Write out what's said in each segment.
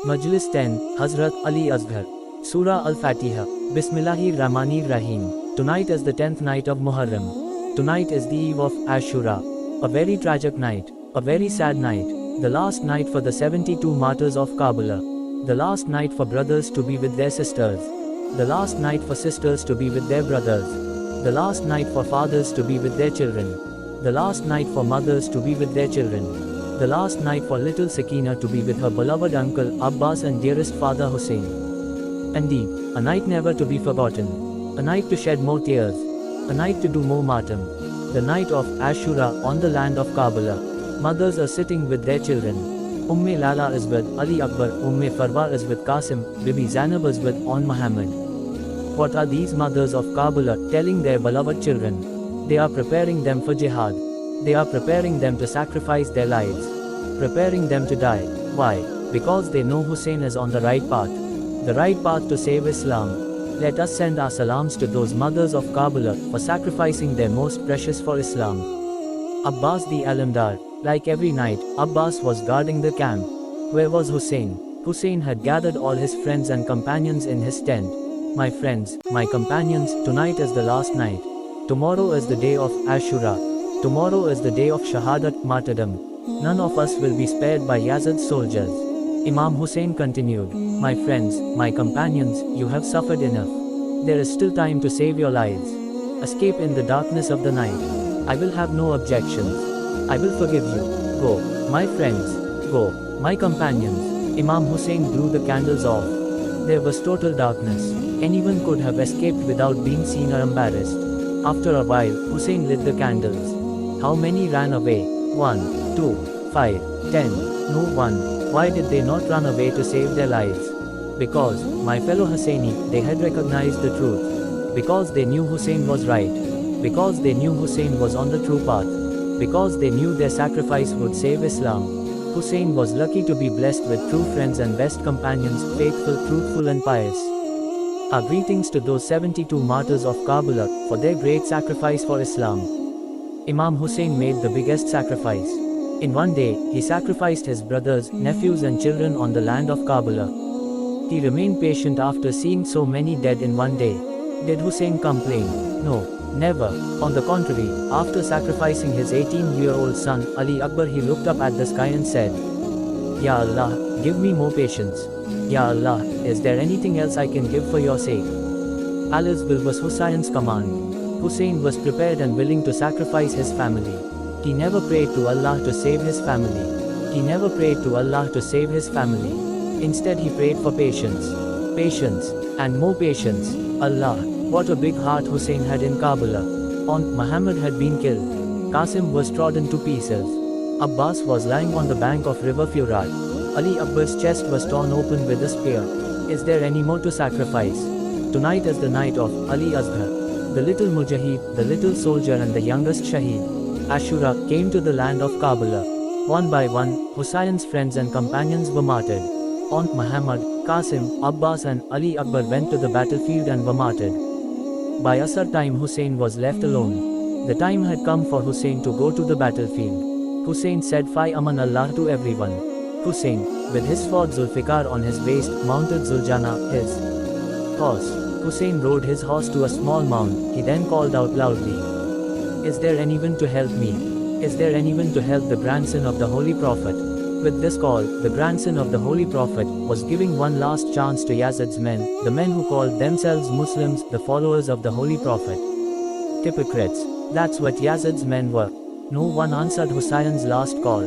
Majlis 10, Hazrat Ali Asgar. Surah Al-Fatiha. Bismillahir Rahmanir Rahim. Tonight is the 10th night of Muharram. Tonight is the eve of Ashura. A very tragic night. A very sad night. The last night for the 72 martyrs of Karbala. The last night for brothers to be with their sisters. The last night for sisters to be with their brothers. The last night for fathers to be with their children. The last night for mothers to be with their children. The last night for little Sakina to be with her beloved uncle Abbas and dearest father Hussain. Indeed, a night never to be forgotten. A night to shed more tears. A night to do more martyrdom. The night of Ashura on the land of Karbala. Mothers are sitting with their children. Umme Lala is with Ali Akbar, Umme Farwa is with Qasim, Bibi Zainab is with Muhammad. What are these mothers of Karbala telling their beloved children? They are preparing them for jihad. They are preparing them to sacrifice their lives. Preparing them to die. Why? Because they know Hussain is on the right path. The right path to save Islam. Let us send our salams to those mothers of Karbala for sacrificing their most precious for Islam. Abbas the Alamdar. Like every night, Abbas was guarding the camp. Where was Hussain? Hussain had gathered all his friends and companions in his tent. My friends, my companions, tonight is the last night. Tomorrow is the day of Ashura. Tomorrow is the day of shahadat, martyrdom. None of us will be spared by Yazid's soldiers. Imam Hussain continued, my friends, my companions, you have suffered enough. There is still time to save your lives. Escape in the darkness of the night. I will have no objections. I will forgive you. Go, my friends. Go, my companions. Imam Hussain blew the candles off. There was total darkness. Anyone could have escaped without being seen or embarrassed. After a while, Hussain lit the candles. How many ran away? 1, 2, 5, 10. No one. Why did they not run away to save their lives? Because, my fellow Hussaini, they had recognized the truth. Because they knew Hussain was right. Because they knew Hussain was on the true path. Because they knew their sacrifice would save Islam. Hussain was lucky to be blessed with true friends and best companions, faithful, truthful and pious. Our greetings to those 72 martyrs of Karbala for their great sacrifice for Islam. Imam Hussain made the biggest sacrifice. In one day, he sacrificed his brothers, nephews and children on the land of Karbala. He remained patient after seeing so many dead in one day. Did Hussain complain? No, never. On the contrary, after sacrificing his 18-year-old son, Ali Akbar, he looked up at the sky and said, Ya Allah, give me more patience. Ya Allah, is there anything else I can give for your sake? Allah's will was Hussein's command. Hussain was prepared and willing to sacrifice his family. He never prayed to Allah to save his family. He never prayed to Allah to save his family. Instead he prayed for patience. Patience, and more patience. Allah, what a big heart Hussain had in Karbala. Muhammad had been killed. Qasim was trodden to pieces. Abbas was lying on the bank of river Furat. Ali Akbar's chest was torn open with a spear. Is there any more to sacrifice? Tonight is the night of Ali Asgar. The little mujahid, the little soldier and the youngest shaheed. Ashura came to the land of Karbala. One by one, Hussein's friends and companions were martyred. Muhammad, Qasim, Abbas and Ali Akbar went to the battlefield and were martyred. By Asr time Hussain was left alone. The time had come for Hussain to go to the battlefield. Hussain said Fi aman Allah to everyone. Hussain, with his sword Zulfikar on his waist, mounted Zuljana, his horse. Hussain rode his horse to a small mound. He then called out loudly, Is there anyone to help me? Is there anyone to help the grandson of the Holy Prophet? With this call, the grandson of the Holy Prophet was giving one last chance to Yazid's men, the men who called themselves Muslims, the followers of the Holy Prophet. Hypocrites. That's what Yazid's men were. No one answered Hussein's last call.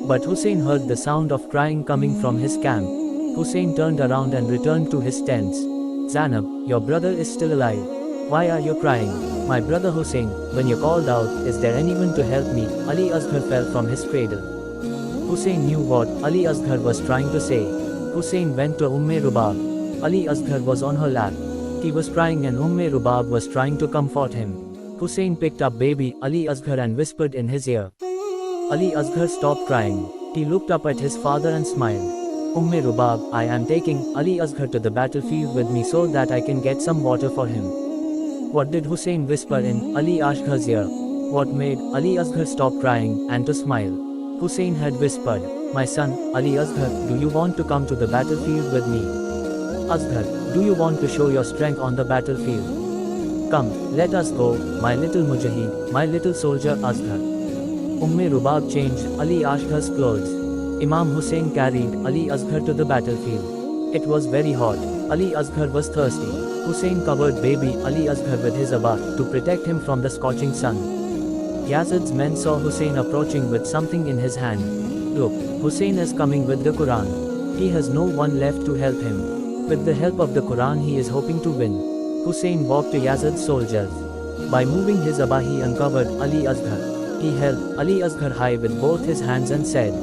But Hussain heard the sound of crying coming from his camp. Hussain turned around and returned to his tents. Zainab, your brother is still alive. Why are you crying? My brother Hussain, when you called out, is there anyone to help me? Ali Asgar fell from his cradle. Hussain knew what Ali Asgar was trying to say. Hussain went to Rubab. Ali Asgar was on her lap. He was crying and Rubab was trying to comfort him. Hussain picked up baby Ali Asgar and whispered in his ear. Ali Asgar stopped crying. He looked up at his father and smiled. Rubab, I am taking Ali Asgar to the battlefield with me so that I can get some water for him. What did Hussain whisper in Ali Asgar's ear? What made Ali Asgar stop crying and to smile? Hussain had whispered, My son, Ali Asgar, do you want to come to the battlefield with me? Asgar, do you want to show your strength on the battlefield? Come, let us go, my little mujahid, my little soldier Asgar. Rubab changed Ali Asgar's clothes. Imam Hussain carried Ali Asgar to the battlefield. It was very hot. Ali Asgar was thirsty. Hussain covered baby Ali Asgar with his abba to protect him from the scorching sun. Yazid's men saw Hussain approaching with something in his hand. Look, Hussain is coming with the Quran. He has no one left to help him. With the help of the Quran he is hoping to win. Hussain walked to Yazid's soldiers. By moving his abba he uncovered Ali Asgar. He held Ali Asgar high with both his hands and said,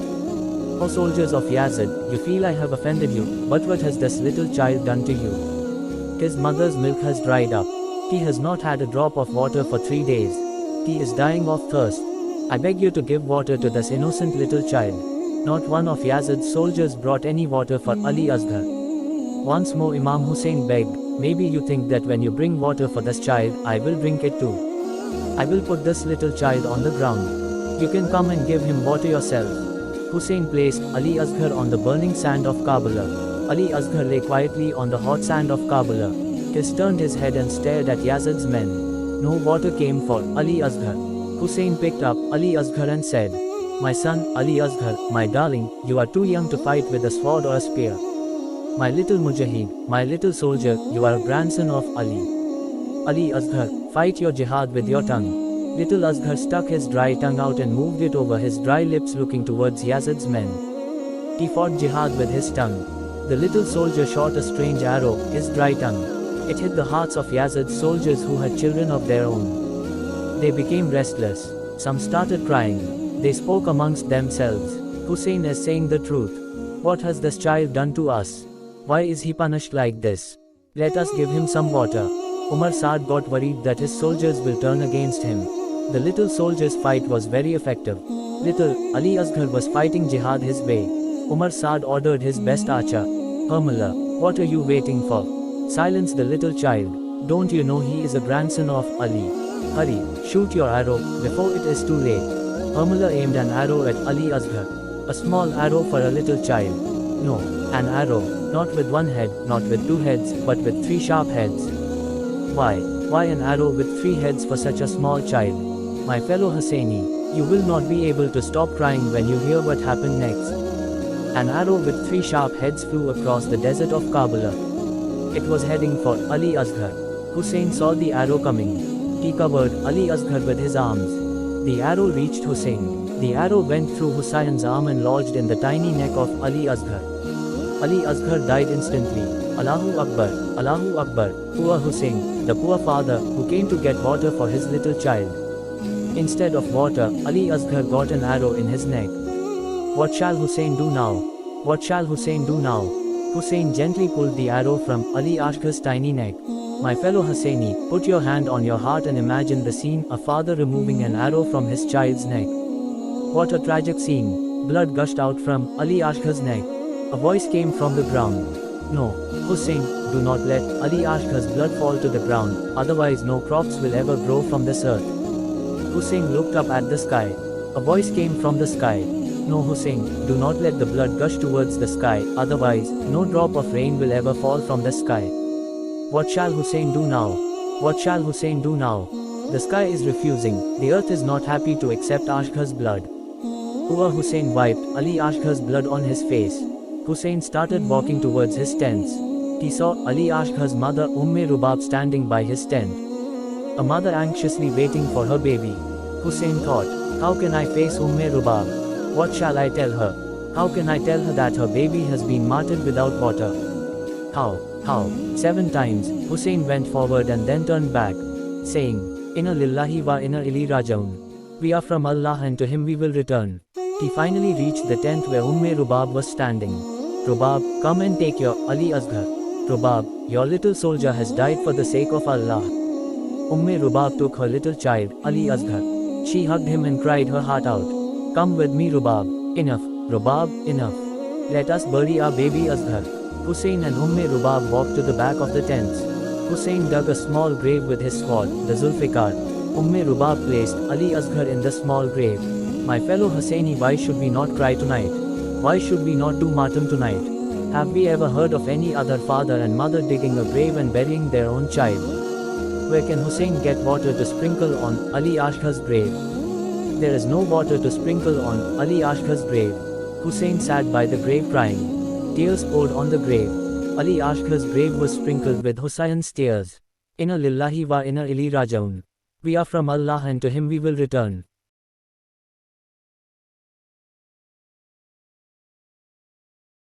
O soldiers of Yazid, you feel I have offended you, but what has this little child done to you? His mother's milk has dried up. He has not had a drop of water for 3 days. He is dying of thirst. I beg you to give water to this innocent little child. Not one of Yazid's soldiers brought any water for Ali Asgar. Once more Imam Hussain begged, maybe you think that when you bring water for this child, I will drink it too. I will put this little child on the ground. You can come and give him water yourself. Hussain placed Ali Asgar on the burning sand of Karbala. Ali Asgar lay quietly on the hot sand of Karbala. He turned his head and stared at Yazid's men. No water came for Ali Asgar. Hussain picked up Ali Asgar and said, My son, Ali Asgar, my darling, you are too young to fight with a sword or a spear. My little mujahid, my little soldier, you are a grandson of Ali. Ali Asgar, fight your jihad with your tongue. Little Asgar stuck his dry tongue out and moved it over his dry lips looking towards Yazid's men. He fought jihad with his tongue. The little soldier shot a strange arrow, his dry tongue. It hit the hearts of Yazid's soldiers who had children of their own. They became restless. Some started crying. They spoke amongst themselves. Hussain is saying the truth. What has this child done to us? Why is he punished like this? Let us give him some water. Umar Saad got worried that his soldiers will turn against him. The little soldier's fight was very effective. Little Ali Asgar was fighting jihad his way. Umar Saad ordered his best archer, Harmala, what are you waiting for? Silence the little child. Don't you know he is a grandson of Ali? Hurry, shoot your arrow, before it is too late. Harmala aimed an arrow at Ali Asgar. A small arrow for a little child. No, an arrow, not with one head, not with 2 heads, but with 3 sharp heads. Why an arrow with 3 heads for such a small child? My fellow Hussaini, you will not be able to stop crying when you hear what happened next. An arrow with 3 sharp heads flew across the desert of Karbala. It was heading for Ali Asgar. Hussain saw the arrow coming. He covered Ali Asgar with his arms. The arrow reached Hussain. The arrow went through Hussein's arm and lodged in the tiny neck of Ali Asgar. Ali Asgar died instantly. Allahu Akbar, Allahu Akbar, poor Hussain, the poor father, who came to get water for his little child. Instead of water, Ali Asgar got an arrow in his neck. What shall Hussain do now? What shall Hussain do now? Hussain gently pulled the arrow from Ali Asgar's tiny neck. My fellow Hussaini, put your hand on your heart and imagine the scene, a father removing an arrow from his child's neck. What a tragic scene. Blood gushed out from Ali Asgar's neck. A voice came from the ground. No, Hussain, do not let Ali Asgar's blood fall to the ground, otherwise no crops will ever grow from this earth. Hussain looked up at the sky. A voice came from the sky. No Hussain, do not let the blood gush towards the sky, otherwise, no drop of rain will ever fall from the sky. What shall Hussain do now? What shall Hussain do now? The sky is refusing, the earth is not happy to accept Asgar's blood. Poor Hussain wiped Ali Asgar's blood on his face. Hussain started walking towards his tents. He saw Ali Asgar's mother Rubab standing by his tent. A mother anxiously waiting for her baby. Hussain thought, how can I face Rubab? What shall I tell her? How can I tell her that her baby has been martyred without water? How? 7 times, Hussain went forward and then turned back, saying, Inna lillahi wa inna ilaihi raji'un. We are from Allah and to Him we will return. He finally reached the tent where Rubab was standing. Rubab, come and take your Ali Asgar. Rubab, your little soldier has died for the sake of Allah. Rubab took her little child, Ali Asgar. She hugged him and cried her heart out. Come with me Rubab. Enough, Rubab, enough. Let us bury our baby Asgar. Hussain and Rubab walked to the back of the tents. Hussain dug a small grave with his sword, the Zulfikar. Rubab placed Ali Asgar in the small grave. My fellow Hussaini, why should we not cry tonight? Why should we not do martyrdom tonight? Have we ever heard of any other father and mother digging a grave and burying their own child? Where can Hussain get water to sprinkle on Ali Asgar's grave? There is no water to sprinkle on Ali Asgar's grave. Hussain sat by the grave crying. Tears poured on the grave. Ali Asgar's grave was sprinkled with Husayn's tears. Inna lillahi wa inna ilaihi raji'un. We are from Allah and to Him we will return.